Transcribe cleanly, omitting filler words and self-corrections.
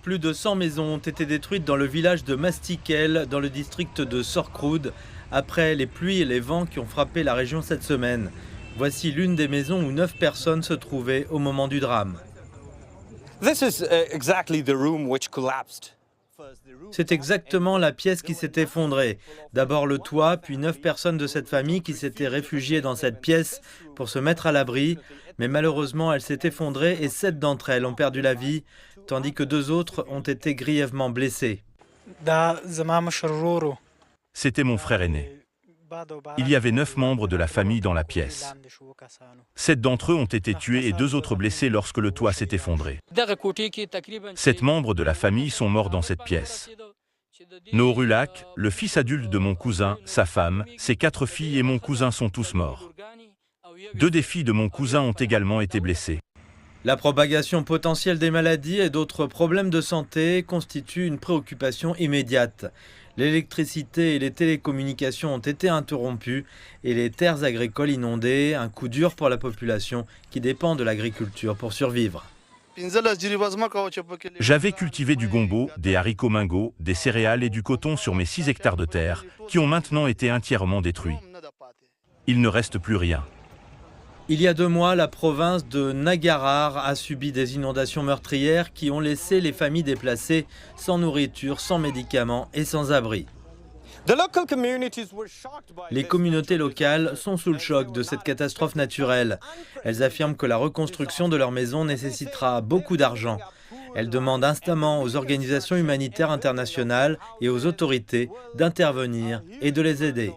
Plus de 100 maisons ont été détruites dans le village de Mastiquel, dans le district de Sorkrud, après les pluies et les vents qui ont frappé la région cette semaine. Voici l'une des maisons où 9 personnes se trouvaient au moment du drame. C'est exactement la pièce qui s'est effondrée. D'abord le toit, puis 9 personnes de cette famille qui s'étaient réfugiées dans cette pièce pour se mettre à l'abri. Mais malheureusement, elle s'est effondrée et 7 d'entre elles ont perdu la vie, tandis que 2 autres ont été grièvement blessées. C'était mon frère aîné. Il y avait 9 membres de la famille dans la pièce. 7 d'entre eux ont été tués et 2 autres blessés lorsque le toit s'est effondré. 7 membres de la famille sont morts dans cette pièce. Noorulak, le fils adulte de mon cousin, sa femme, ses 4 filles et mon cousin sont tous morts. 2 des filles de mon cousin ont également été blessées. La propagation potentielle des maladies et d'autres problèmes de santé constituent une préoccupation immédiate. L'électricité et les télécommunications ont été interrompues et les terres agricoles inondées, un coup dur pour la population qui dépend de l'agriculture pour survivre. J'avais cultivé du gombo, des haricots mingo, des céréales et du coton sur mes 6 hectares de terre, qui ont maintenant été entièrement détruits. Il ne reste plus rien. Il y a 2 mois, la province de Nagarar a subi des inondations meurtrières qui ont laissé les familles déplacées sans nourriture, sans médicaments et sans abri. Les communautés locales sont sous le choc de cette catastrophe naturelle. Elles affirment que la reconstruction de leur maison nécessitera beaucoup d'argent. Elles demandent instamment aux organisations humanitaires internationales et aux autorités d'intervenir et de les aider.